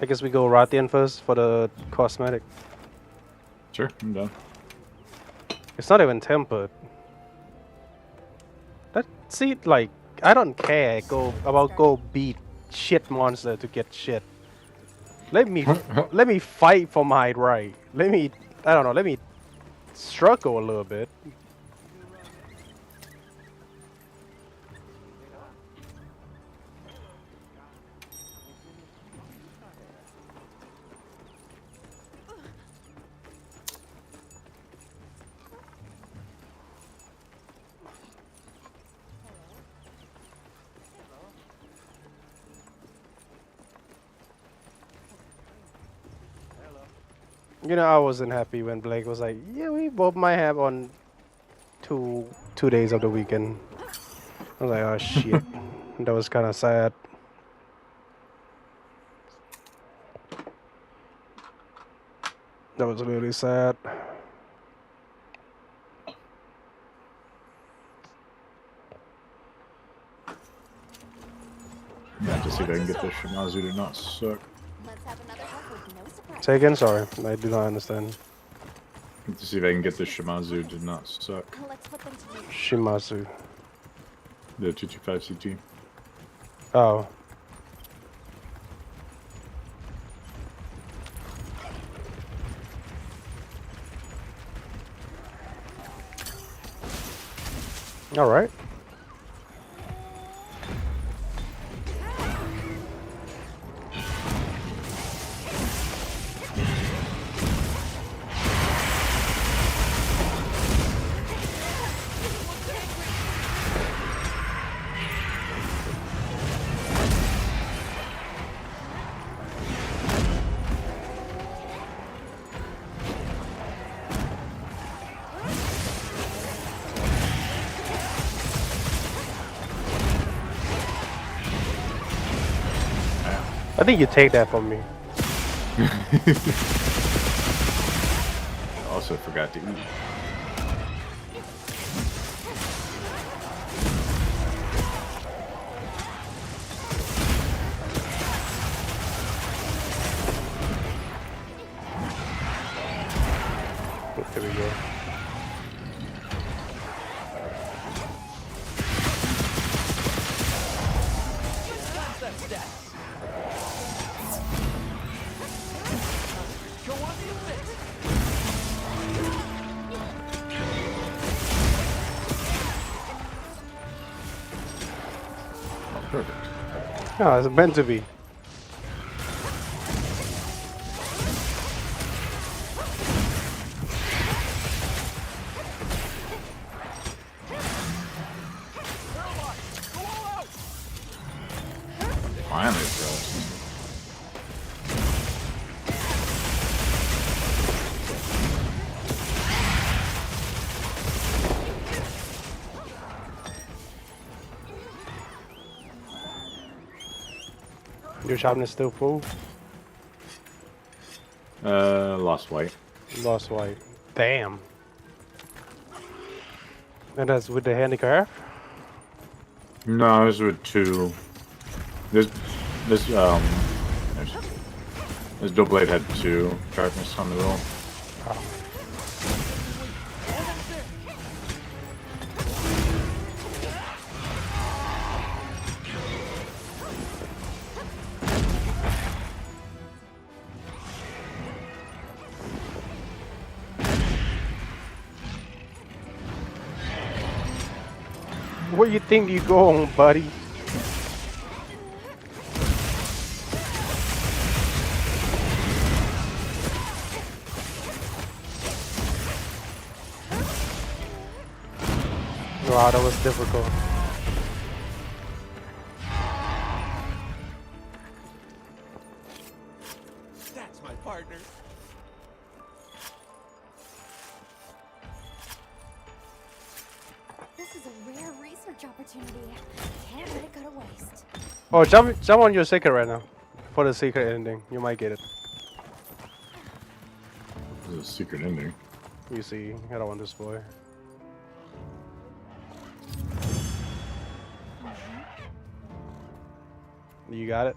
I guess we go Rathian first for the cosmetic. Sure, I'm done. It's not even tempered. See, like, I don't care go beat shit monster to get shit. Let me fight for my right. I don't know, let me struggle a little bit. You know, I wasn't happy when Blake was like, "Yeah, we both might have on two days of the weekend." I was like, "Oh shit," that was kind of sad. That was really sad. Yeah, to see if I can get this Shimazu to not suck. Say again, sorry, I do not understand. To see if I can get this Shimazu to not suck. Shimazu. The 225 CT. Oh. All right. I think you take that from me. Also forgot to eat. There we go. Perfect. Oh, it's meant to be. Finally, Frost. Your sharpness still full. Lost white. Lost white. Damn. And that's with the handicraft? No, this with two. This this this dual blade had two sharpness on the roll. Oh. Where you think you going, buddy? Wow, that was difficult. That's my partner. This is a rare research opportunity. Can't let it go to waste. Oh, jump on your secret right now. For the secret ending. You might get it. This is a secret ending. You see, I don't want this boy. You got it?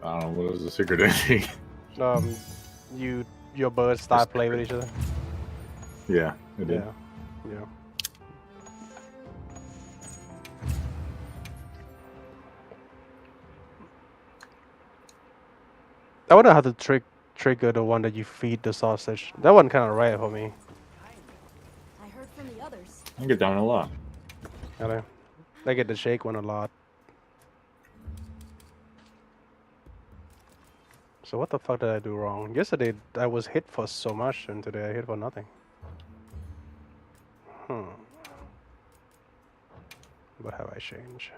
I don't know what was the secret ending. Your birds start playing with each other. Yeah, it did. Yeah, yeah. I wonder how to trigger the one that you feed the sausage. That one kind of rare for me. I heard from the others. I get down a lot. I get the shake one a lot. So what the fuck did I do wrong? Yesterday I was hit for so much, and today I hit for nothing. What have I changed?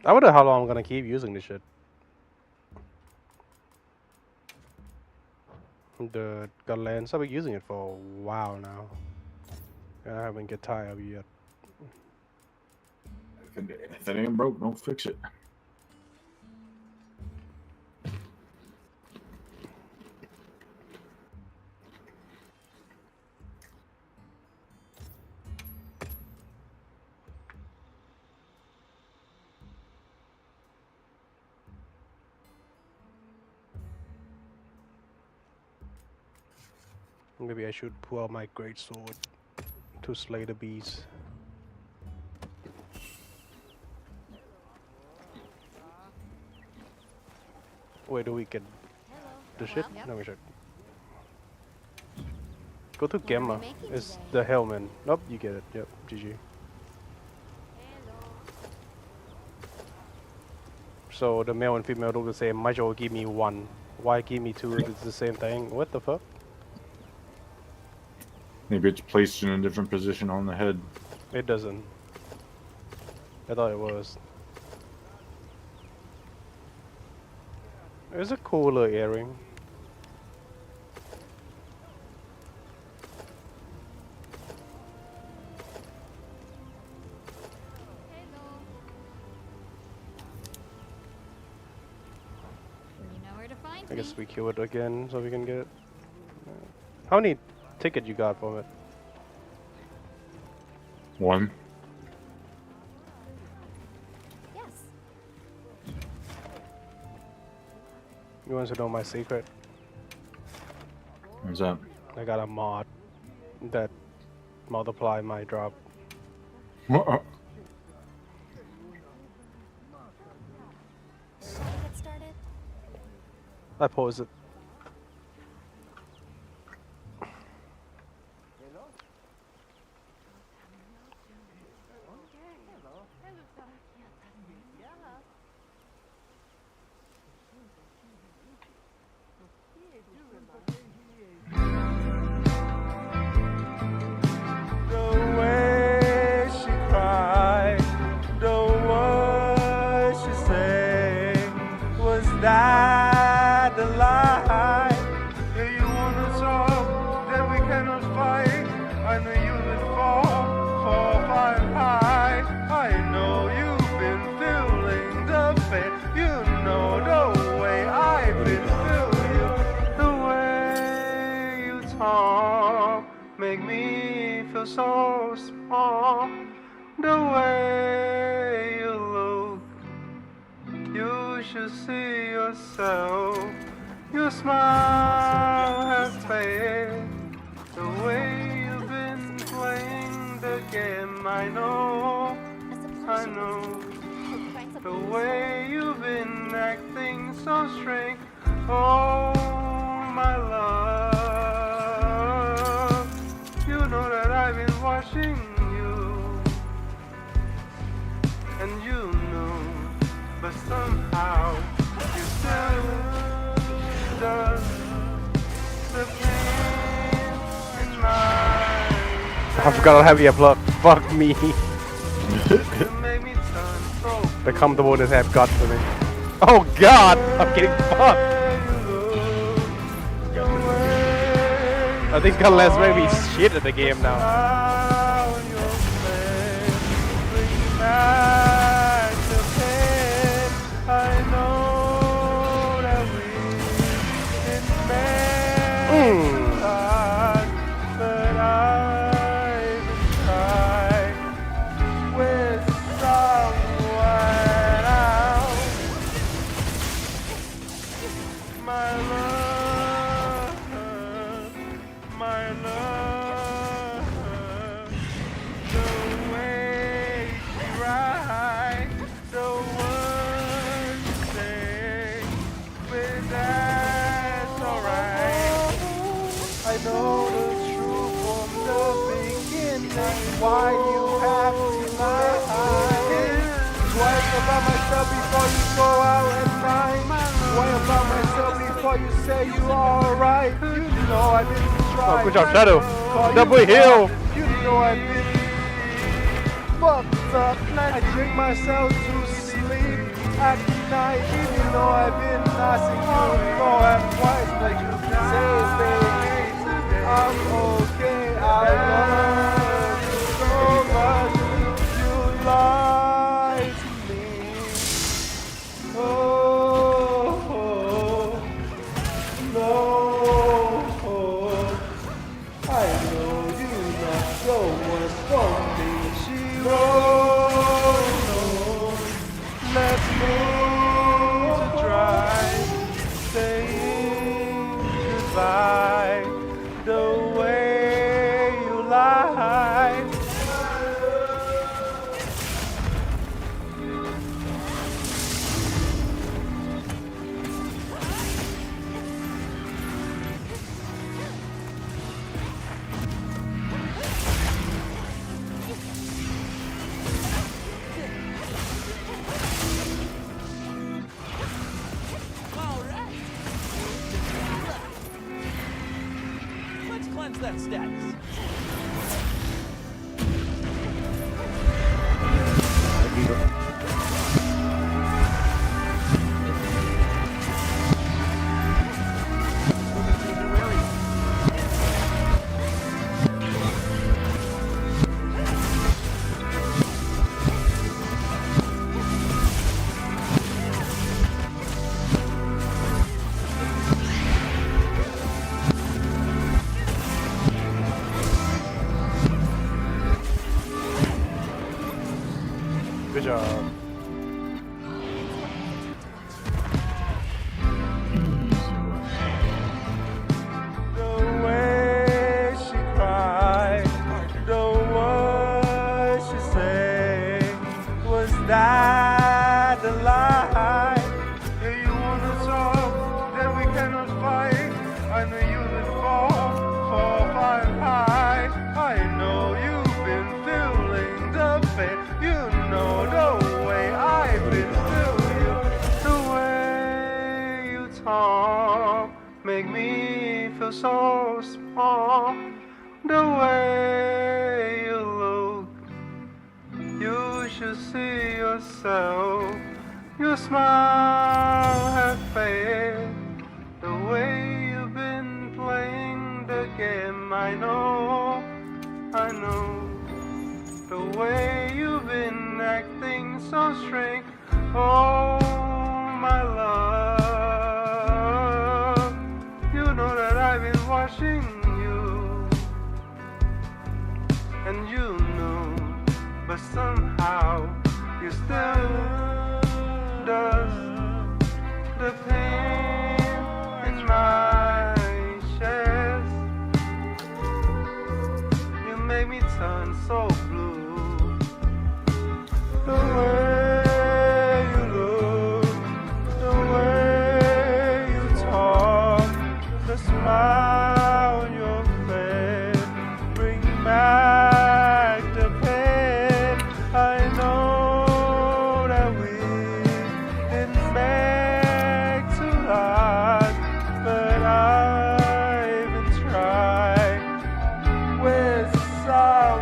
I wonder how long I'm gonna keep using this shit. The lens, I've been using it for a while now. I haven't get tired of it yet. If it ain't broke, don't fix it. Maybe I should pull out my great sword to slay the bees. Wait, do we get the shit? Yep. No, we should. Go to What are we Gemma. making It's today? the Hellman. Nope, you get it. Yep, GG. So the male and female look the same. My joke give me one. Why give me two if it's the same thing? What the fuck? Maybe it's placed in a different position on the head. It doesn't. I thought it was. It's a cooler earring. You know where to find I me. guess we kill it again so we can get it. How many tickets you got from it? One. Yes. You want to know my secret? What's that? I got a mod that multiply my drop. Uh-uh. Shall I get started? I pause it. The way she cried, the words she said, was that the lie? If you wanna talk, then we cannot fight. I know you would fall fire high. I know you've been feeling the pain. You know the way I've been feeling you. The way you talk make me feel so small. The way you look, you should see yourself. Your smile has faded. The way you've been playing the game, I know, I know. The way you've been acting so strange, oh my love. You know that I've been watching you, and you know, but somehow you still does I forgot I'll have earplug. Fuck me. Become the bonus app god for me. Oh god! I'm getting fucked! I think unless maybe shit at the game now. Why you have to lie? Why about myself before you go out and find? Why about myself before you say you alright? You know I didn't try. Oh, good job, Shadow. Double heal. You know I didn't. Fucked up night. I drink myself to sleep at night. You know I've been asking you for and twice, but you say, baby, I'm okay. I love you so much. You lied to me. Oh, no. I know you not so much for me. She wrote, no. Let's move to drive, saying goodbye. The way you lie. Let's cleanse that status. Good job. The way she cried, the words she said, was that the lie? If you wanna talk, then we cannot fight. I know you would fall for fine high. I know you've been feeling the pain. You know the way I've been feeling you. The way you talk make me feel so small. The way you look, you should see yourself. Your smile has faded. The way you've been playing the game, I know. The way you've been acting so strange. Oh, my love. You know that I've been watching you. And you know, but somehow you still does the pain in my chest. You make me turn so blue. The way you look, the way you talk, the smile on your face, bring back the pain. I know that we didn't make too hard, but I've been trying with some.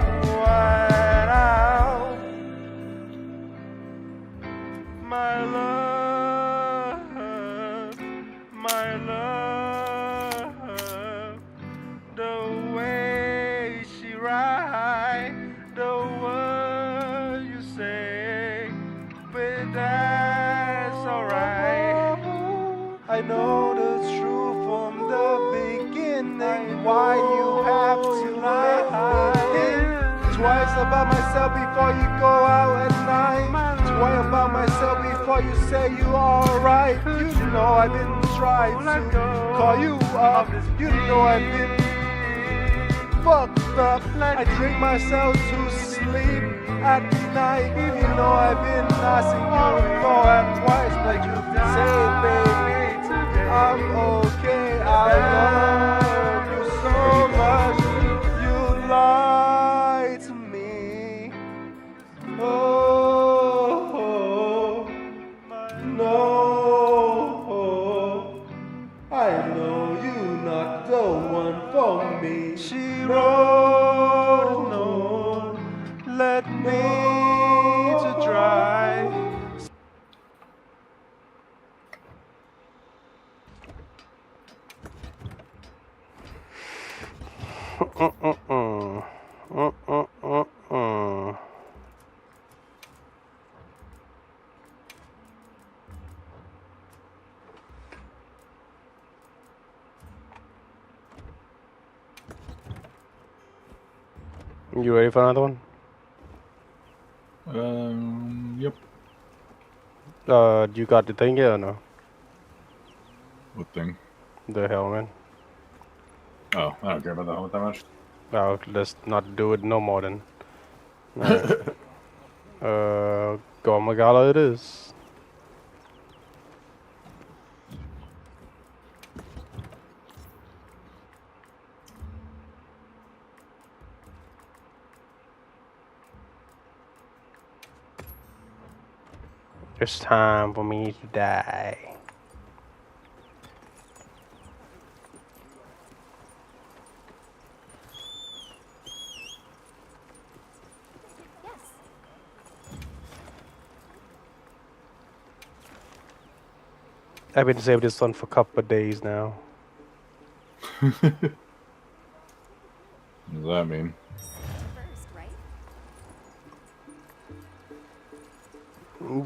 Twice about myself before you go out at night. Twice about myself before you say you alright. You know I've been trying to call you up. You know I've been fucked up. I drink myself to sleep at night. You know I've been asking you for and twice, but you say, baby, I'm okay. I love you so much. You lie to me. Oh, no. I know you not the one for me. She wrote no, let me to dry. You ready for another one? Yep. You got the thing here or no? What thing? The helmet. Oh, I don't care about the helmet that much. Oh, let's not do it no more then. Alright. Gore Magala it is. It's time for me to die. Yes. I've been saving this one for a couple of days now. What does that mean? First, right?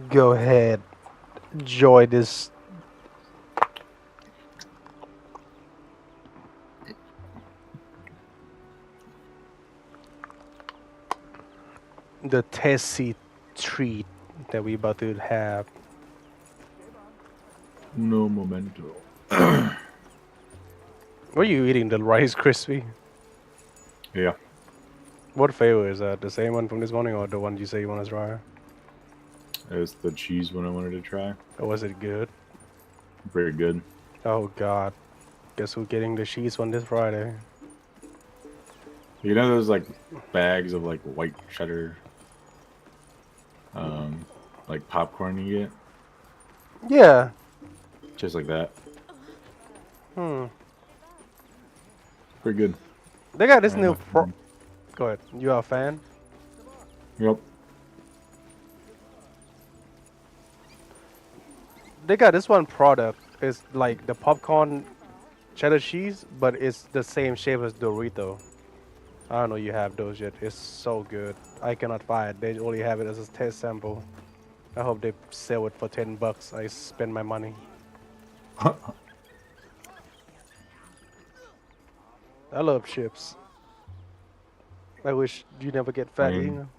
Go ahead. Enjoy this. The tasty treat that we about to have. No momento. Were you eating the Rice Krispie? Yeah. What flavor is that? The same one from this morning or the one you say you want to try? It's the cheese one I wanted to try. Or was it good? Very good. Oh god. Guess who's getting the cheese one this Friday? You know those like bags of like white cheddar, like popcorn you get? Yeah. Just like that. Hmm. Pretty good. They got this I new know. pro. Go ahead. You are a fan? Yep. They got this one product. It's like the popcorn cheddar cheese, but it's the same shape as Dorito. I don't know you have those yet. It's so good. I cannot buy it. They only have it as a test sample. I hope they sell it for $10. I spend my money. I love chips. I wish you never get fat eating them.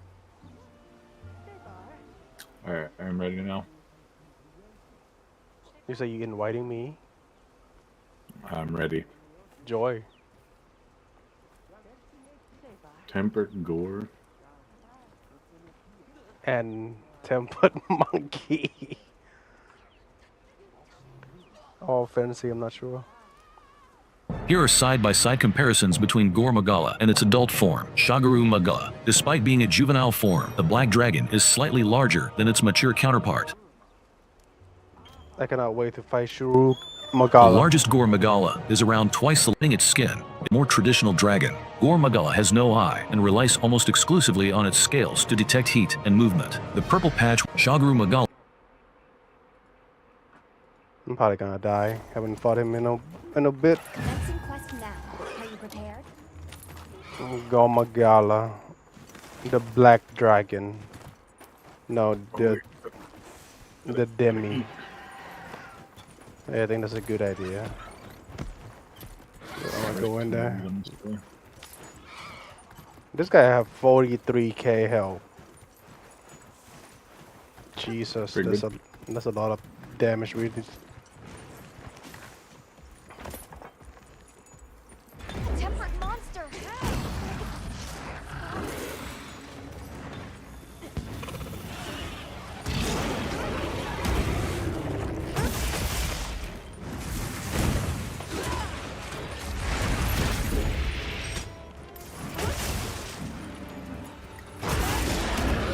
Alright, I'm ready now. You say you inviting me? I'm ready. Joy. Tempered gore. And tempered monkey. Oh, fantasy, I'm not sure. Here are side-by-side comparisons between Gore Magala and its adult form, Shagaru Magala. Despite being a juvenile form, the black dragon is slightly larger than its mature counterpart. I cannot wait to fight Shuru The Magala. largest Gore Magala is around twice the length of its skin. A more traditional dragon, Gore Magala has no eye and relies almost exclusively on its scales to detect heat and movement. The purple patch Shagaru Magala I'm probably gonna die. Haven't fought him in a bit. Commencing quest now. Are you prepared? Gore Magala. The black dragon. No, the demi. Yeah, I think that's a good idea. So I'm gonna go in there. This guy have 43k health. Jesus, Pretty that's a lot of damage. Really. Tempered monster.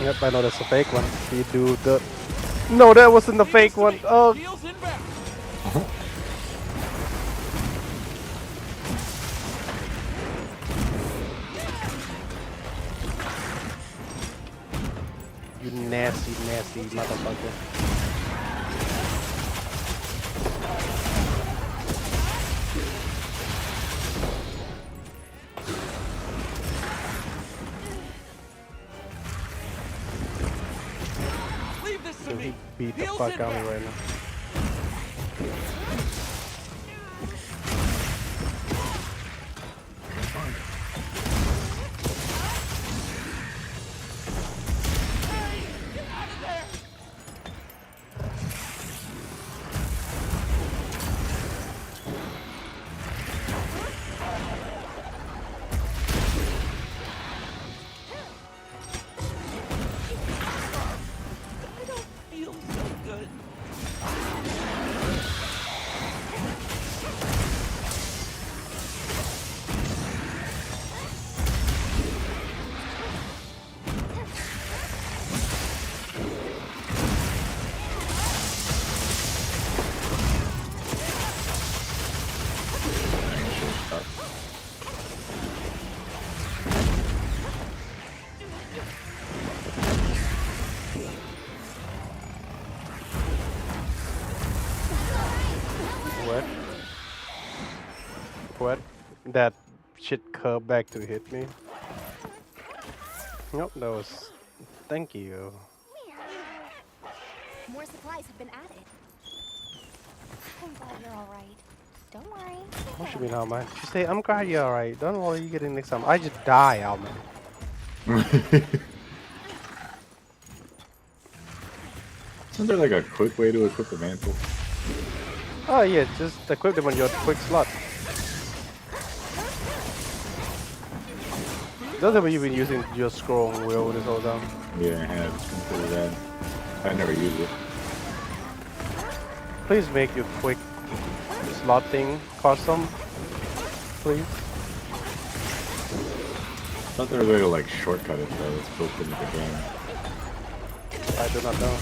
Yep, I know that's a fake one. You do the. No, that wasn't the fake one. Oh, Heels inbound. you nasty, nasty motherfucker. Leave this to So he me. beat the Heels fuck out of me inbound. right now. I don't feel so good. What? What? That shit curved back to hit me. Nope, that was. Thank you. More supplies have been added. I'm glad you're all right. Don't worry. What you mean, Alman? She say, I'm glad you're alright. Don't worry, you getting next time. I just die, Alman. Isn't there like a quick way to equip the mantle? Oh yeah, just equip them on your quick slot. Doesn't have you been using your scroll wheel this whole time? Yeah, I have. Consider that. I never use it. Please make your quick slot thing custom, please. I thought there was a way to like shortcut it though. It's built into the game. I do not know.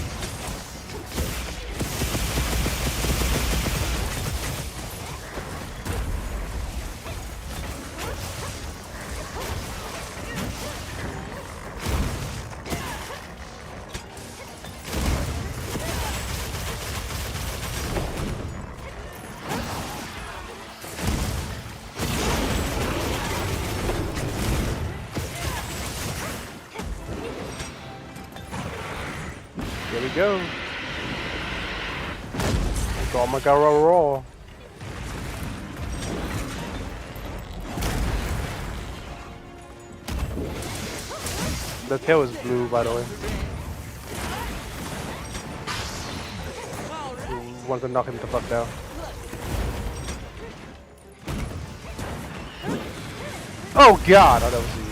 Here we go. Gormagara Raw. The tail is blue, by the way. You want to knock him the fuck down. Oh god! Oh, that was you.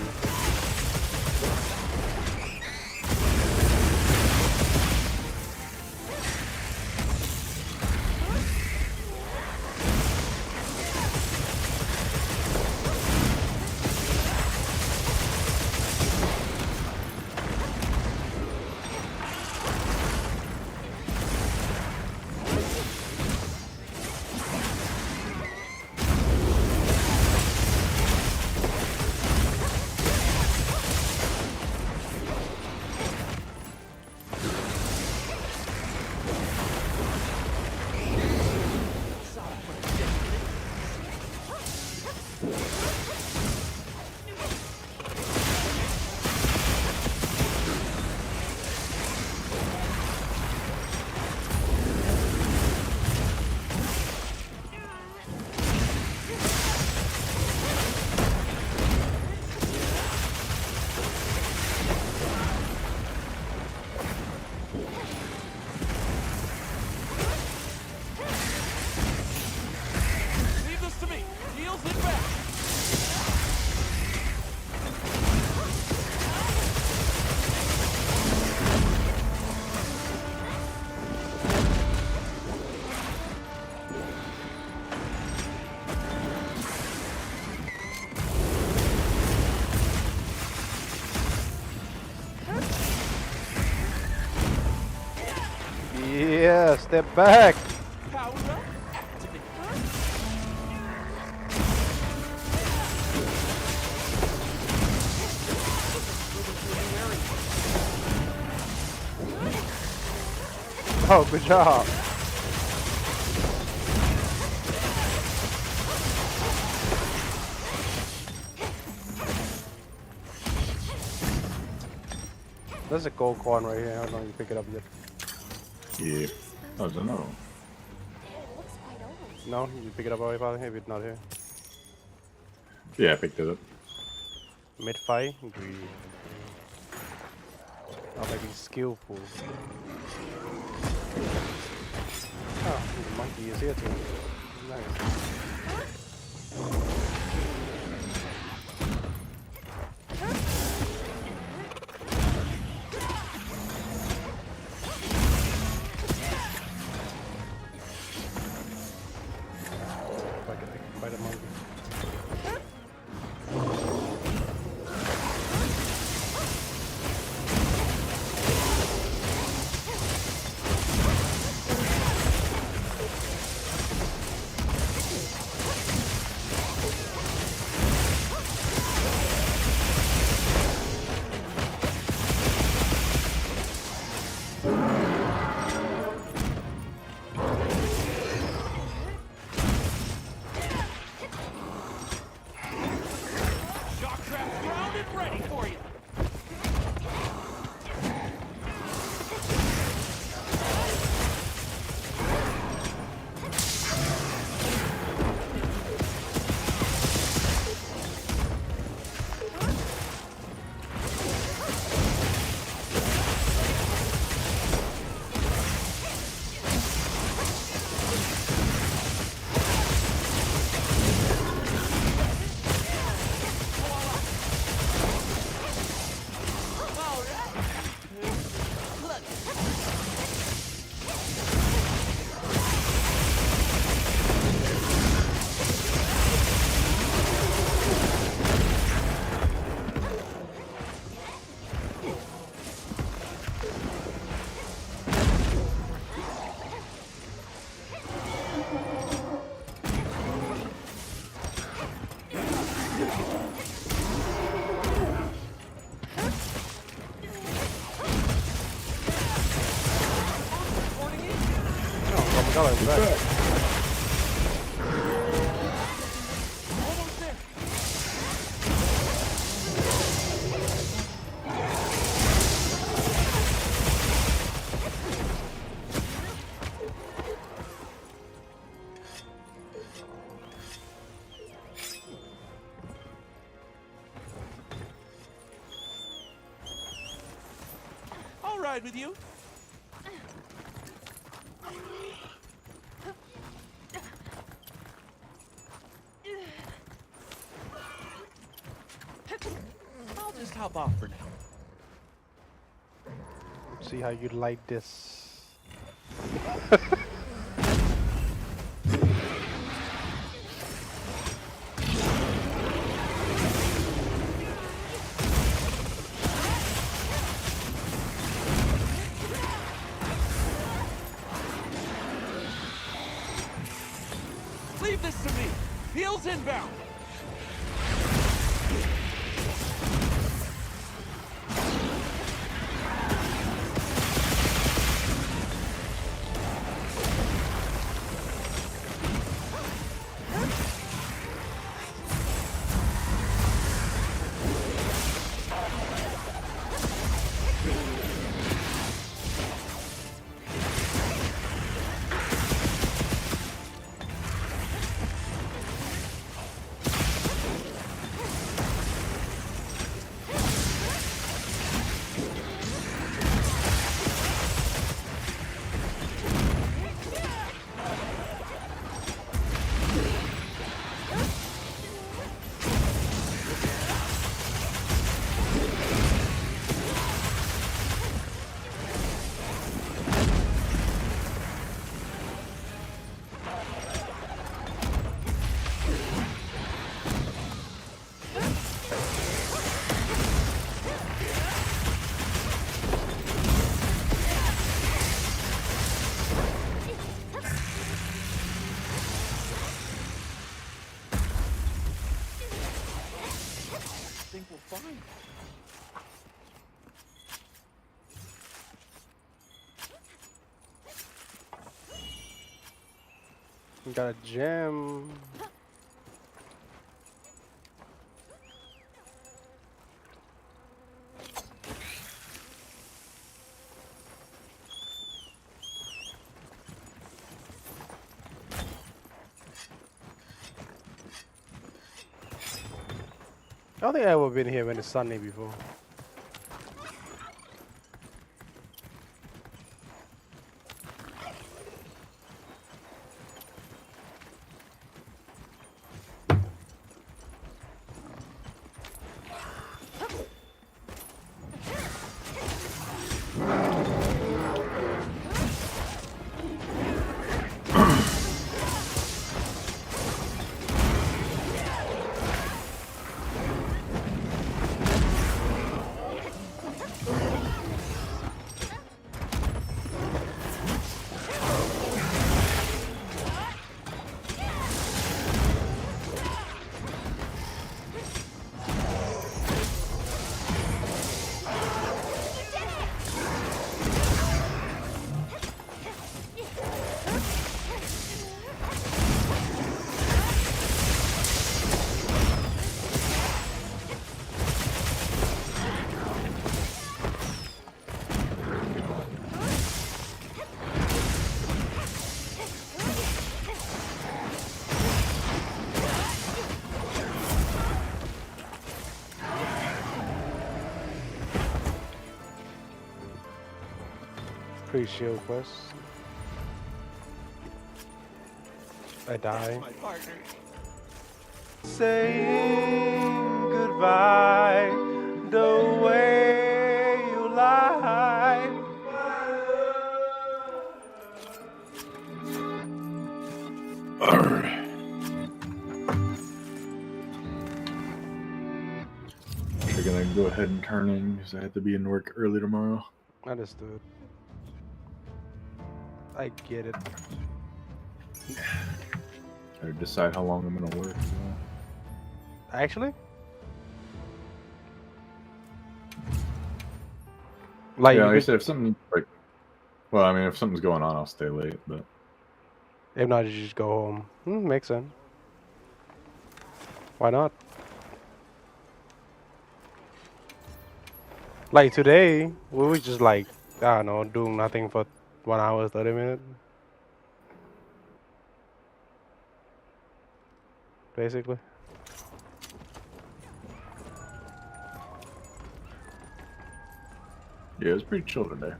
step back. Power up. Activate. Oh, good job. There's a gold coin right here. I don't know if you pick it up yet. Yeah. Oh, there's another one. It looks quite old. No, you pick it up already, probably. If it's not here. Yeah, I picked it up. Mid fight, greedy. I'm making skillful. Oh, the monkey is here too. Nice. If I can fight a monkey. Shock trap ground and ready for you. All right. Look. Oh, my God, it's back. Almost there. I'll ride with you. I'll just hop off for now. See how you like this. Leave this to me. Heels inbound. fine. Got a gem. I don't think I've ever been here when it's sunny before. Pre-shield quest. I die. My partner. Saying goodbye the way you lie. They're gonna go ahead and turn in because I have to be in work early tomorrow. Understood. I get it. Gotta decide how long I'm gonna work. Actually? Like, Yeah, you like I could- said, if something like, well, I mean, if something's going on, I'll stay late. But if not, you just go home. Makes sense. Why not? Like today, we were just like, I don't know, doing nothing for 1 hour, 30 minutes. Basically. yeah, it's pretty chill today.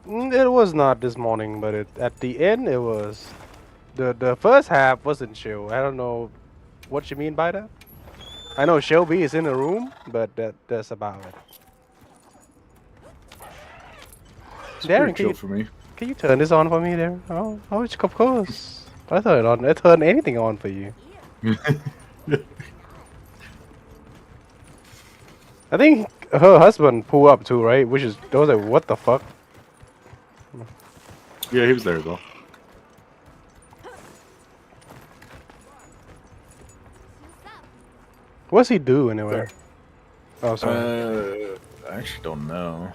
It was not this morning, but at the end it was. The first half wasn't chill. I don't know what you mean by that. I know Shelby is in the room, but that's about it. It's Darren, pretty chill for me. Can you turn this on for me, Darren? Oh, of course. I turn it on. I turn anything on for you. I think her husband pulled up too, right? Which is, I was like, what the fuck? Yeah, he was there as well. What's he do anyway? Oh, sorry. I actually don't know.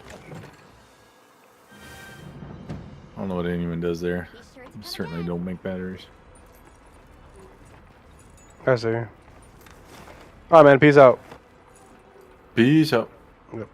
I don't know what anyone does there. Be sure to Certainly don't make batteries. I see. Alright, man. Peace out. Peace out. Yep.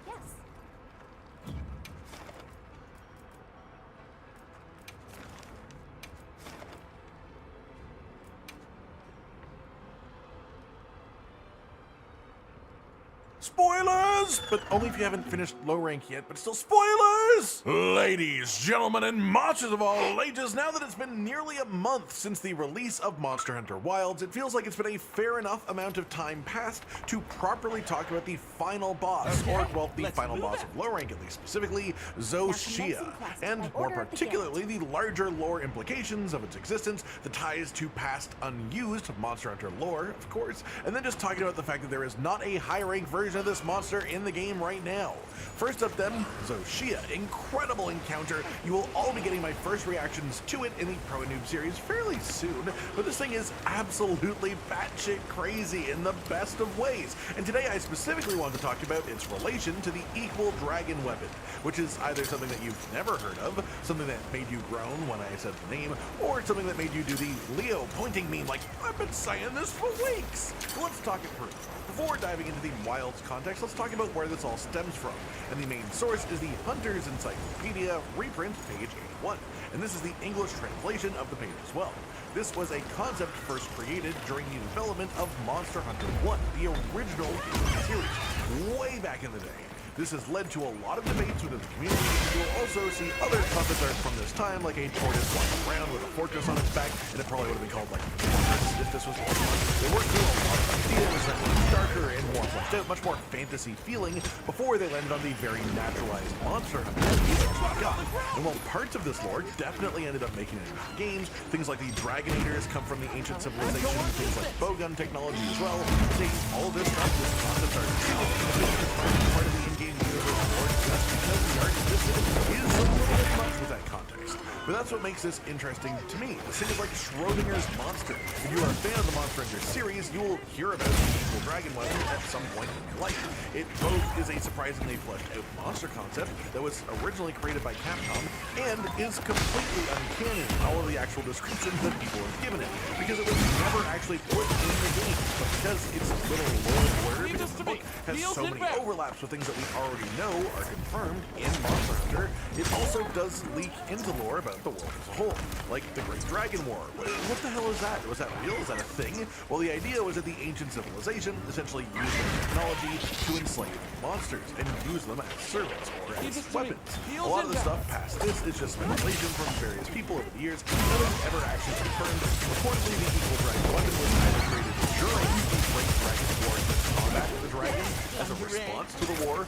Yes. Spoilers! But only if you haven't finished low rank yet, but still spoilers! this? Ladies, gentlemen, and monsters of all ages, now that it's been nearly a month since the release of Monster Hunter Wilds, it feels like it's been a fair enough amount of time passed to properly talk about the final boss, or, well, the final boss of low rank at least, specifically Zoshia, and more particularly the larger lore implications of its existence, the ties to past unused Monster Hunter lore, of course, and then just talking about the fact that there is not a high rank version of this monster in the game right now. First up then, Zoshia. Incredible encounter. You will all be getting my first reactions to it in the Pro Noob series fairly soon, but this thing is absolutely batshit crazy in the best of ways. And today I specifically want to talk about its relation to the Equal Dragon weapon, which is either something that you've never heard of, something that made you groan when I said the name, or something that made you do the Leo pointing meme like, I've been saying this for weeks. So let's talk it through. Before diving into the Wilds context, let's talk about where this all stems from. And the main source is the Hunter's Encyclopedia reprint, page 81. And this is the English translation of the page as well. This was a concept first created during the development of Monster Hunter 1, the original series, way back in the day. This has led to a lot of debates within the community. You will also see other concept art from this time, like a tortoise walking around with a fortress on its back, and it probably would have been called like Fortress if this was one. They worked through a lot of ideas that were darker and more fleshed out, much more fantasy feeling, before they landed on the very naturalized monster hunter that we got. And while parts of this lore definitely ended up making it into games, things like the Dragonators come from the ancient civilization, things like bowgun technology as well. See, all this stuff, this concept art itself, part of the in-game universe lore just because the art existed is a little bit much with that context. But that's what makes this interesting to me. This thing is like Schrodinger's monster. If you are a fan of the Monster Hunter series, you will hear about the Equal Dragon weapon at some point in your life. It both is a surprisingly fleshed out monster concept that was originally created by Capcom and is completely uncanny in all of the actual descriptions that people have given it, because it was never actually put in the game. But because it's little lore blurb in the book has so many overlaps with things that we already know are confirmed in Monster Hunter, it also does leak into lore about the world as a whole, like the Great Dragon War. What the hell is that? Was that real? Is that a thing? Well, the idea was that the ancient civilization essentially used technology to enslave monsters and use them as servants or as weapons. A lot of the stuff past this is just speculation from various people over the years. Nothing ever actually confirmed. Reportedly, the Equal Dragon weapon was either created during the Great Dragon War to combat the dragon as a response to the war,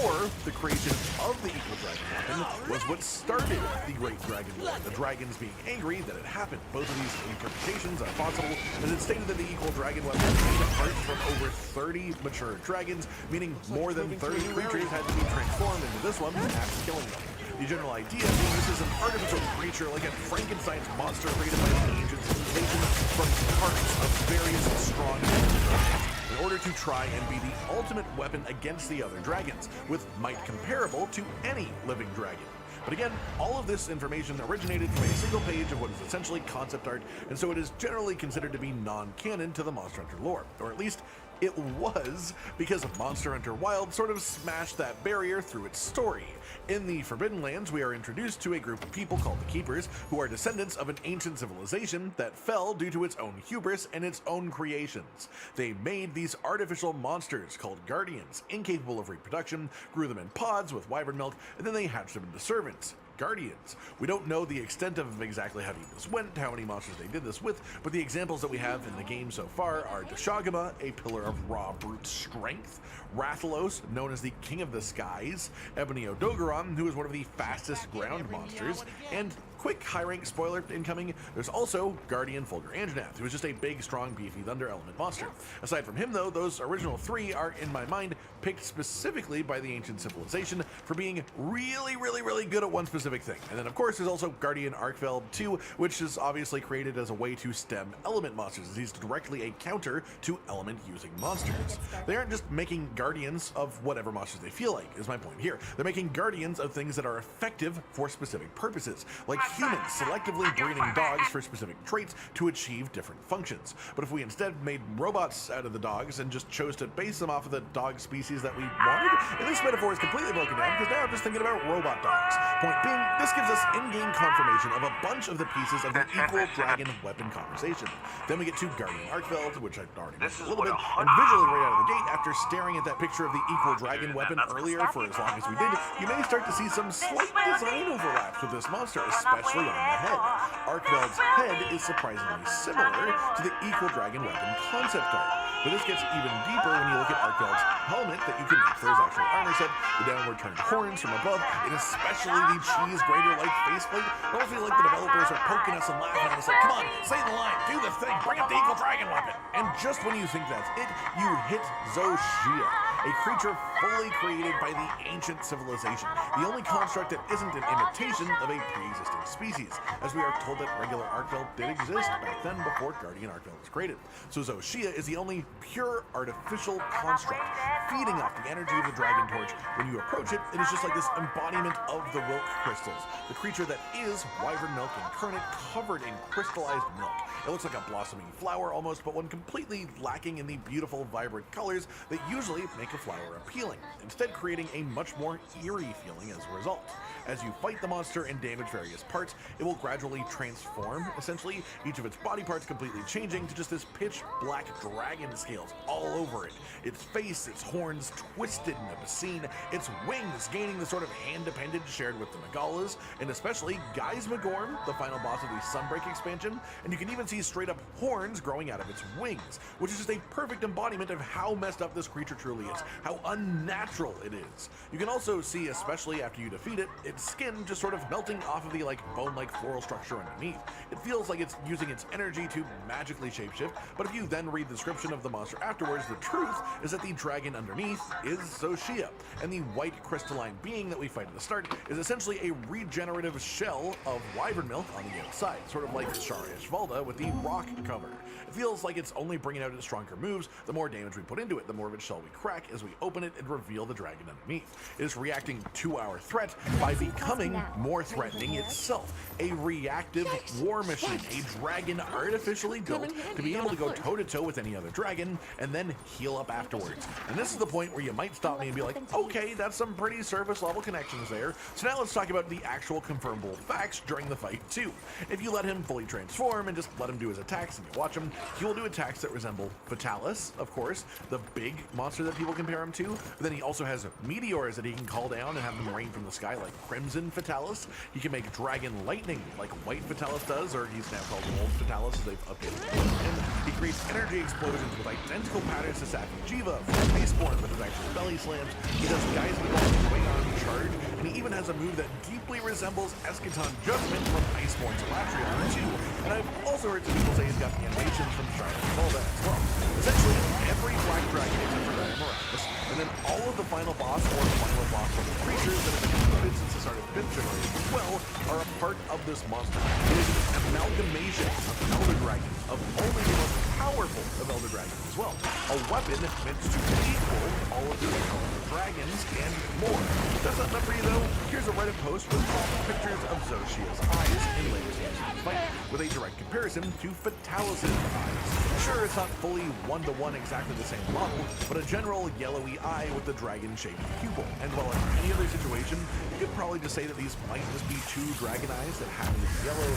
or the creation of the Equal Dragon weapon was what started the Great Dragon War, the dragons being angry that it happened. Both of these interpretations are possible, as it stated that the Equal Dragon weapon made parts from over 30 mature dragons, meaning more than 30 creatures had to be transformed into this one after killing them. The general idea being this is an artificial creature like a Frankenstein's monster created by the ancient civilization from parts of various strong dragons, in order to try and be the ultimate weapon against the other dragons, with might comparable to any living dragon. But again, all of this information originated from a single page of what is essentially concept art, and so it is generally considered to be non-canon to the Monster Hunter lore, or at least it was, because Monster Hunter Wild sort of smashed that barrier through its story. In the Forbidden Lands, we are introduced to a group of people called the Keepers, who are descendants of an ancient civilization that fell due to its own hubris and its own creations. They made these artificial monsters called Guardians, incapable of reproduction, grew them in pods with wyvern milk, and then they hatched them into servants. Guardians. We don't know the extent of exactly how deep this went, how many monsters they did this with, but the examples that we have in the game so far are Deshagama, a pillar of raw brute strength, Rathalos, known as the King of the Skies, Ebony Odogaron, who is one of the fastest ground monsters, and quick high-rank spoiler incoming, there's also Guardian Fulgur Anjanath, who is just a big, strong, beefy thunder element monster. Aside from him though, those original three are, in my mind, picked specifically by the ancient civilization for being really, really, really good at one specific thing. And then of course there's also Guardian Arkfeld 2, which is obviously created as a way to stem element monsters, as he's directly a counter to element using monsters. They aren't just making guardians of whatever monsters they feel like, is my point here. They're making guardians of things that are effective for specific purposes, like humans selectively breeding dogs for specific traits to achieve different functions. But if we instead made robots out of the dogs and just chose to base them off of the dog species that we wanted and this metaphor is completely broken down because now I'm just thinking about robot dogs. Point being, this gives us in-game confirmation of a bunch of the pieces of the equal dragon weapon conversation. Then we get to Guardian Arkfeld, which I already mentioned a little bit, and visually right out of the gate, after staring at that picture of the equal dragon weapon earlier for as long as we did, you may start to see some slight design overlaps with this monster, especially on the head. Arkfeld's head is surprisingly similar to the equal dragon weapon concept art. But this gets even deeper when you look at Arkfeld's helmet that you can make for his actual armor set, the downward turned horns from above, and especially the cheese grater-like faceplate. I almost feel like the developers are poking us and laughing at us like, come on, say the line, do the thing, bring up the equal dragon weapon. And just when you think that's it, you hit Zoshia, a creature fully created by the ancient civilization, the only construct that isn't an imitation of a pre-existing species, as we are told that regular Arkfeld did exist back then before Guardian Arkfeld was created. So Zoshia is the only pure artificial construct, feeding off the energy of the Dragon Torch. When you approach it, it is just like this embodiment of the Wilk crystals, the creature that is Wyvern Milk incarnate, covered in crystallized milk. It looks like a blossoming flower almost, but one completely lacking in the beautiful, vibrant colors that usually make a flower appealing, instead creating a much more eerie feeling as a result. As you fight the monster and damage various parts, it will gradually transform, essentially, each of its body parts completely changing to just this pitch black dragon scales all over it. Its face, its horns twisted and obscene, its wings gaining the sort of hand appendage shared with the Megalas, and especially Geismagorm, the final boss of the Sunbreak expansion, and you can even see straight up horns growing out of its wings, which is just a perfect embodiment of how messed up this creature truly is, how unnatural it is. You can also see, especially after you defeat it, its skin just sort of melting off of the bone-like floral structure underneath. It feels like it's using its energy to magically shapeshift, but if you then read the description of the monster afterwards, the truth is that the dragon underneath is Zoshia, and the white crystalline being that we fight at the start is essentially a regenerative shell of Wyvern Milk on the outside, sort of like Shara Ishvalda with the rock cover. It feels like it's only bringing out its stronger moves. The more damage we put into it, the more of its shell we crack as we open it and reveal the dragon underneath. It is reacting to our threat by becoming more threatening itself. A reactive war machine, a dragon artificially built to be able to go toe-to-toe with any other dragon and then heal up afterwards. And this is the point where you might stop me and be like, okay, that's some pretty surface level connections there. So now let's talk about the actual confirmable facts during the fight too. If you let him fully transform and just let him do his attacks and you watch him, he will do attacks that resemble Fatalis, of course, the big monster that people compare him to. But then he also has meteors that he can call down and have them rain from the sky like Crimson Fatalis. He can make dragon lightning like White Fatalis does, or he's now called Old Fatalis as they've updated him. And he creates energy explosions with identical patterns to Safi'jiiva from Iceborne with his actual belly slams. He does Geismagorm Way on charge, and he even has a move that deeply resembles Eschaton Judgment from Iceborne's Latreon too. And I've also heard some people say he's got the animations from Shara Ishvalda as well. Essentially, every black dragon except for Dire Miraculous, and then all of the final boss or final boss level creatures that have been included since the start of the 5th generation as well are a part of this monster. It is an amalgamation of Elder Dragons, of only the most powerful of Elder Dragons as well. A weapon meant to equal all of the Elder Dragons and more. That's not enough for you though. Here's a Reddit post with pictures of Zoshia's eyes in later stages of the fight, with a direct comparison to Fatalis' eyes. Sure, it's not fully one-to-one exactly the same model, but a general yellowy eye with the dragon-shaped pupil. And while in any other situation, you could probably just say that these might just be two dragon eyes that happen to be yellow.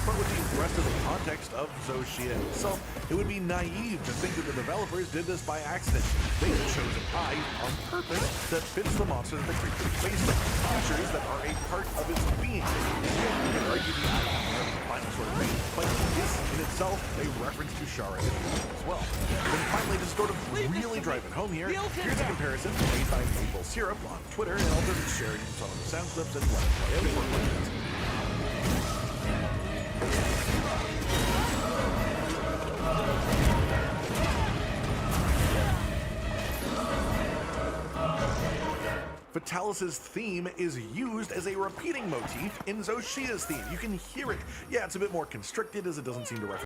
But with the rest of the context of Zoshia himself, it would be naive to think that the developers did this by accident. They chose an eye on purpose that fits the monster that the creature is based on, features that are a part of its being. You can argue the eye is the final sort of thing, but this in itself a reference to Shara as well. Then finally, to sort of really drive it home here, here's a comparison made by Maple Syrup on Twitter, and I'll just share some of the sound clips and let it play out for a minute. Fatalis' theme is used as a repeating motif in Zoshia's theme. You can hear it. Yeah, it's a bit more constricted as it doesn't seem to reference